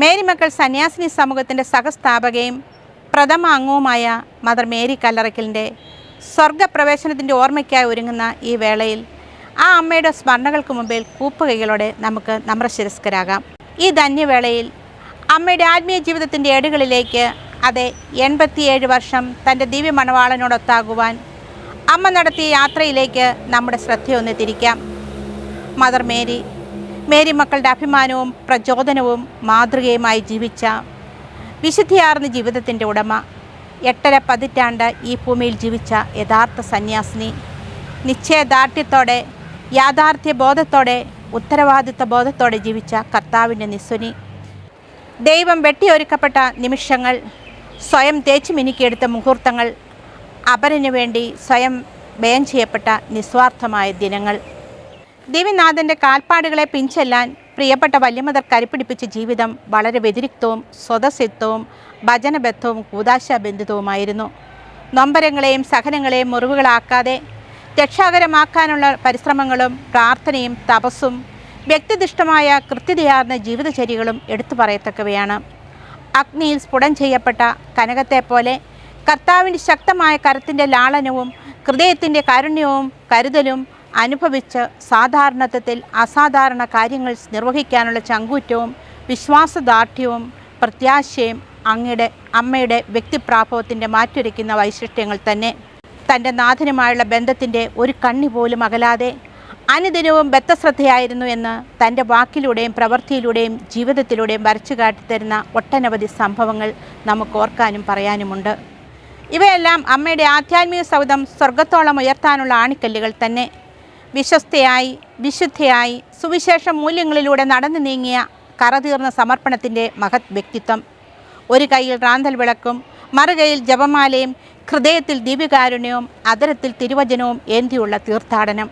Mary മക്കൾ സന്യാസിനി സമൂഹത്തിൻ്റെ സഹസ്ഥാപകയും പ്രഥമ അംഗവുമായ മദർ മേരി കല്ലറയ്ക്കലിൻ്റെ സ്വർഗപ്രവേശനത്തിൻ്റെ ഓർമ്മയ്ക്കായി ഒരുങ്ങുന്ന ഈ വേളയിൽ ആ അമ്മയുടെ സ്മരണകൾക്ക് മുമ്പിൽ കൂപ്പുകൈകളോടെ നമുക്ക് നമ്രശിരസ്കരാകാം. ഈ ധന്യവേളയിൽ അമ്മയുടെ ആത്മീയ ജീവിതത്തിൻ്റെ ഏടുകളിലേക്ക്, അതെ 87 വർഷം തൻ്റെ ദിവ്യ മണവാളനോടൊത്താകുവാൻ അമ്മ നടത്തിയ യാത്രയിലേക്ക് നമ്മുടെ ശ്രദ്ധയൊന്ന് തിരിക്കാം. മദർ മേരി, മേരി മക്കളുടെ അഭിമാനവും പ്രചോദനവും മാതൃകയുമായി ജീവിച്ച വിശുദ്ധിയാർന്ന ജീവിതത്തിൻ്റെ ഉടമ, 8.5 പതിറ്റാണ്ട് ഈ ഭൂമിയിൽ ജീവിച്ച യഥാർത്ഥ സന്യാസിനി, നിശ്ചയദാർഢ്യത്തോടെ, യാഥാർത്ഥ്യ ബോധത്തോടെ, ഉത്തരവാദിത്വ ബോധത്തോടെ ജീവിച്ച കർത്താവിൻ്റെ നിസ്വനി, ദൈവം വെട്ടിയൊരുക്കപ്പെട്ട നിമിഷങ്ങൾ, സ്വയം തേച്ചു മിനുക്കിയെടുത്ത മുഹൂർത്തങ്ങൾ, അപരനു വേണ്ടി സ്വയം വ്യയം ചെയ്യപ്പെട്ട നിസ്വാർത്ഥമായ ദിനങ്ങൾ. ദിവ്യനാഥൻ്റെ കാൽപ്പാടുകളെ പിൻചെല്ലാൻ പ്രിയപ്പെട്ട വല്യമദർ കരിപ്പിടിപ്പിച്ച ജീവിതം വളരെ വ്യതിരിക്തവും സ്വതസിദ്ധവും ഭജനബദ്ധവും കൂദാശാബന്ധിതവുമായിരുന്നു. നൊമ്പരങ്ങളെയും സഹനങ്ങളെയും മുറിവുകളാക്കാതെ രക്ഷാകരമാക്കാനുള്ള പരിശ്രമങ്ങളും പ്രാർത്ഥനയും തപസ്സും വ്യക്തിനിഷ്ഠമായ കൃത്യതയാർന്ന ജീവിതചര്യകളും എടുത്തു പറയത്തക്കവയാണ്. അഗ്നിയിൽ സ്ഫുടം ചെയ്യപ്പെട്ട കനകത്തെപ്പോലെ കർത്താവിൻ്റെ ശക്തമായ കരത്തിൻ്റെ ലാളനവും ഹൃദയത്തിൻ്റെ കാരുണ്യവും കരുതലും അനുഭവിച്ച് സാധാരണത്വത്തിൽ അസാധാരണ കാര്യങ്ങൾ നിർവഹിക്കാനുള്ള ചങ്കൂറ്റവും വിശ്വാസദാർഢ്യവും പ്രത്യാശയും അമ്മയുടെ വ്യക്തിപ്രാഭവത്തിൻ്റെ മാറ്റുരയ്ക്കുന്ന വൈശിഷ്ട്യങ്ങൾ തന്നെ. തൻ്റെ നാഥനുമായുള്ള ബന്ധത്തിൻ്റെ ഒരു കണ്ണി പോലും അകലാതെ അനുദിനവും ബദ്ധശ്രദ്ധയായിരുന്നു എന്ന് തൻ്റെ വാക്കിലൂടെയും പ്രവൃത്തിയിലൂടെയും ജീവിതത്തിലൂടെയും വരച്ചു കാട്ടിത്തരുന്ന ഒട്ടനവധി സംഭവങ്ങൾ നമുക്ക് ഓർക്കാനും പറയാനുമുണ്ട്. ഇവയെല്ലാം അമ്മയുടെ ആധ്യാത്മിക സൗധം സ്വർഗത്തോളം ഉയർത്താനുള്ള ആണിക്കല്ലുകൾ തന്നെ. വിശ്വസ്തയായി, വിശുദ്ധയായി, സുവിശേഷ മൂല്യങ്ങളിലൂടെ നടന്നു നീങ്ങിയ കറതീർന്ന സമർപ്പണത്തിൻ്റെ മഹത് വ്യക്തിത്വം. ഒരു കൈയിൽ റാന്തൽ വിളക്കും മറുകൈയിൽ ജപമാലയും ഹൃദയത്തിൽ ദിവ്യകാരുണ്യവും അതരത്തിൽ തിരുവചനവും ഏന്തിയുള്ള തീർത്ഥാടനം.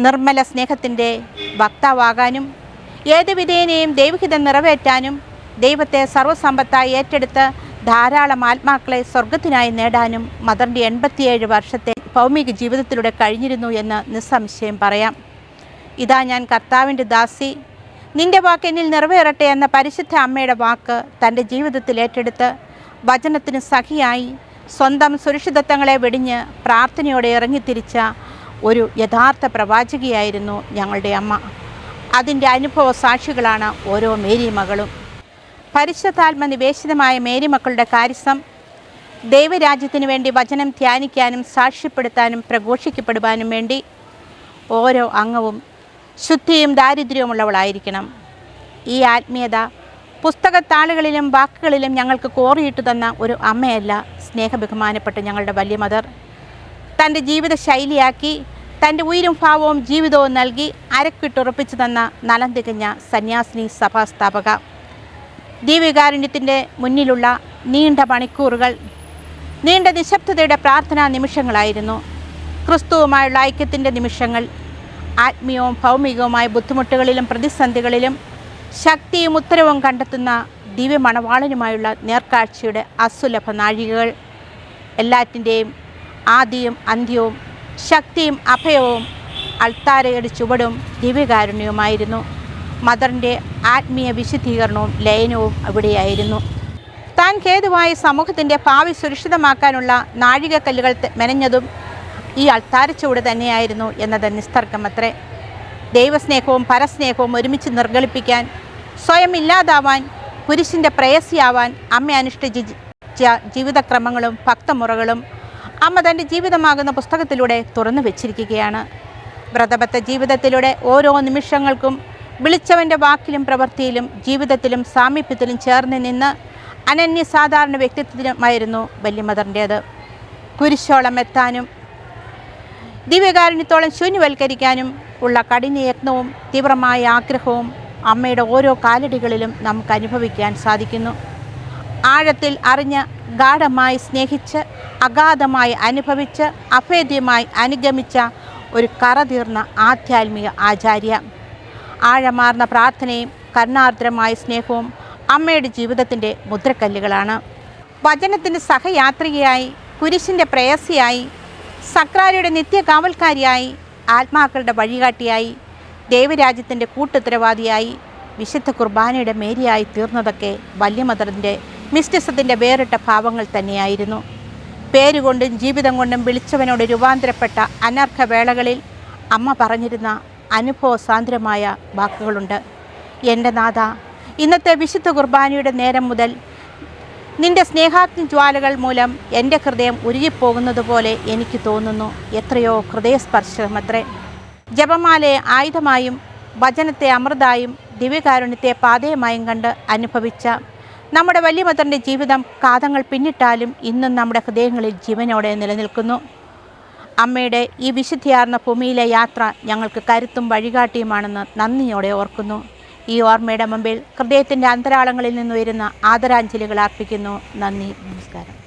നിർമ്മല സ്നേഹത്തിൻ്റെ വക്താവാകാനും ഏത് വിധേനയും ദൈവഹിതം നിറവേറ്റാനും ദൈവത്തെ സർവ്വസമ്പത്തായി ഏറ്റെടുത്ത് ധാരാളം ആത്മാക്കളെ സ്വർഗത്തിനായി നേടാനും മദറിൻ്റെ 87 വർഷത്തെ ഭൗമിക ജീവിതത്തിലൂടെ കഴിഞ്ഞിരുന്നു എന്ന് നിസ്സംശയം പറയാം. ഇതാ ഞാൻ കർത്താവിൻ്റെ ദാസി, നിൻ്റെ വാക്ക് എന്നിൽ നിറവേറട്ടെ എന്ന പരിശുദ്ധ അമ്മയുടെ വാക്ക് തൻ്റെ ജീവിതത്തിൽ ഏറ്റെടുത്ത് വചനത്തിന് സഖിയായി സ്വന്തം സുരക്ഷിതത്വങ്ങളെ വെടിഞ്ഞ് പ്രാർത്ഥനയോടെ ഇറങ്ങിത്തിരിച്ച ഒരു യഥാർത്ഥ പ്രവാചകിയായിരുന്നു ഞങ്ങളുടെ അമ്മ. അതിൻ്റെ അനുഭവ സാക്ഷികളാണ് ഓരോ മേരി മകളും. പരിശുദ്ധാത്മ നിവേശിതമായ മേരി മക്കളുടെ കാര്യസം ദൈവരാജ്യത്തിനു വേണ്ടി വചനം ധ്യാനിക്കാനും സാക്ഷ്യപ്പെടുത്താനും പ്രഘോഷിക്കപ്പെടുവാനും വേണ്ടി ഓരോ അംഗവും ശുദ്ധിയും ദാരിദ്ര്യവുമുള്ളവളായിരിക്കണം. ഈ ആത്മീയത പുസ്തകത്താളുകളിലും വാക്കുകളിലും ഞങ്ങൾക്ക് കോറിയിട്ട് തന്ന ഒരു അമ്മയല്ല സ്നേഹബഹുമാനപ്പെട്ട ഞങ്ങളുടെ വലിയ മദർ. തൻ്റെ ജീവിത ശൈലിയാക്കി തൻ്റെ ഉയിരും ഭാവവും ജീവിതവും നൽകി അരക്കിട്ടുറപ്പിച്ചു തന്ന നലം തികഞ്ഞ സന്യാസിനി സഭാസ്ഥാപക. ദിവ്യകാരുണ്യത്തിൻ്റെ മുന്നിലുള്ള നീണ്ട മണിക്കൂറുകൾ, നീണ്ട നിശബ്ദതയുടെ പ്രാർത്ഥനാ നിമിഷങ്ങളായിരുന്നു. ക്രിസ്തുവുമായുള്ള ഐക്യത്തിൻ്റെ നിമിഷങ്ങൾ. ആത്മീയവും ഭൗമികവുമായ ബുദ്ധിമുട്ടുകളിലും പ്രതിസന്ധികളിലും ശക്തിയും ഉത്തരവും കണ്ടെത്തുന്ന ദിവ്യ മണവാളനുമായുള്ള നേർക്കാഴ്ചയുടെ അസുലഭ നാഴികകൾ. എല്ലാറ്റിൻ്റെയും ആദിയും അന്ത്യവും ശക്തിയും അഭയവും അൾത്താരയുടെ ചുവടും ദിവ്യകാരുണ്യവുമായിരുന്നു. മദറിൻ്റെ ആത്മീയ വിശുദ്ധീകരണവും ലയനവും അവിടെയായിരുന്നു. താൻ ഹേതുവായി സമൂഹത്തിൻ്റെ ഭാവി സുരക്ഷിതമാക്കാനുള്ള നാഴികക്കല്ലുകൾ മെനഞ്ഞതും ഈ അൾത്താരച്ചുവട് തന്നെയായിരുന്നു എന്നത് നിസ്തർക്കമത്രേ. ദൈവസ്നേഹവും പരസ്നേഹവും ഒരുമിച്ച് നിർഗളിപ്പിക്കാൻ, സ്വയം ഇല്ലാതാവാൻ, കുരിശിൻ്റെ പ്രേയസിയാവാൻ അമ്മ അനുഷ്ഠിച്ച ജീവിതക്രമങ്ങളും ഭക്തമുറകളും അമ്മ തൻ്റെ ജീവിതമാകുന്ന പുസ്തകത്തിലൂടെ തുറന്നു വച്ചിരിക്കുകയാണ്. വ്രതബദ്ധ ജീവിതത്തിലൂടെ ഓരോ നിമിഷങ്ങൾക്കും വിളിച്ചവൻ്റെ വാക്കിലും പ്രവൃത്തിയിലും ജീവിതത്തിലും സാമീപ്യത്തിലും ചേർന്ന് നിന്ന് അനന്യസാധാരണ വ്യക്തിത്വമായിരുന്നു വല്യമദറിൻ്റേത്. കുരിശോളം എത്താനും ദിവ്യകാരുണ്യത്തോളം ശൂന്യവൽക്കരിക്കാനും ഉള്ള കഠിനയത്നവും തീവ്രമായ ആഗ്രഹവും അമ്മയുടെ ഓരോ കാലടികളിലും നമുക്ക് അനുഭവിക്കാൻ സാധിക്കുന്നു. ആഴത്തിൽ അറിഞ്ഞ് ഗാഢമായി സ്നേഹിച്ച് അഗാധമായി അനുഭവിച്ച് അഭേദ്യമായി അനുഗമിച്ച ഒരു കറതീർന്ന ആധ്യാത്മിക ആചാര്യ. ആഴമാർന്ന പ്രാർത്ഥനയും കരുണാർദ്രമായ സ്നേഹവും അമ്മയുടെ ജീവിതത്തിൻ്റെ മുദ്രക്കല്ലുകളാണ്. വചനത്തിൻ്റെ സഹയാത്രികയായി, കുരിശിൻ്റെ പ്രേയസിയായി, സക്രാരിയുടെ നിത്യകാവൽക്കാരിയായി, ആത്മാക്കളുടെ വഴികാട്ടിയായി, ദൈവരാജ്യത്തിൻ്റെ കൂട്ടുത്തരവാദിയായി, വിശുദ്ധ കുർബാനയുടെ മേരിയായി തീർന്നതൊക്കെ വല്യമദറിൻ്റെ മിസ്റ്റിസത്തിൻ്റെ വേറിട്ട ഭാവങ്ങൾ തന്നെയായിരുന്നു. പേരുകൊണ്ടും ജീവിതം കൊണ്ടും വിളിച്ചവനോട് രൂപാന്തരപ്പെട്ട അനർഘവേളകളിൽ അമ്മ പറഞ്ഞിരുന്ന അനുഭവസാന്ദ്രമായ വാക്കുകളുണ്ട്. എൻ്റെ നാഥ, ഇന്നത്തെ വിശുദ്ധ കുർബാനയുടെ നേരം മുതൽ നിന്റെ സ്നേഹാഗ്നി ജ്വാലകൾ മൂലം എൻ്റെ ഹൃദയം ഉരുകിപ്പോകുന്നത് പോലെ എനിക്ക് തോന്നുന്നു. എത്രയോ ഹൃദയസ്പർശമത്രേ. ജപമാലയെ ആയുധമായും വചനത്തെ അമൃതായും ദിവ്യകാരുണ്യത്തെ പാതയമായും കണ്ട് അനുഭവിച്ച നമ്മുടെ വല്യമദറിൻ്റെ ജീവിതം കാതങ്ങൾ പിന്നിട്ടാലും ഇന്നും നമ്മുടെ ഹൃദയങ്ങളിൽ ജീവനോടെ നിലനിൽക്കുന്നു. അമ്മയുടെ ഈ വിശുദ്ധിയാർന്ന ഭൂമിയിലെ യാത്ര ഞങ്ങൾക്ക് കരുത്തും വഴികാട്ടിയുമാണെന്ന് നന്ദിയോടെ ഓർക്കുന്നു. ഈ ഓർമ്മയുടെ മുമ്പിൽ ഹൃദയത്തിൻ്റെ അന്തരാളങ്ങളിൽ നിന്നുയരുന്ന ആദരാഞ്ജലികൾ അർപ്പിക്കുന്നു. നന്ദി, നമസ്കാരം.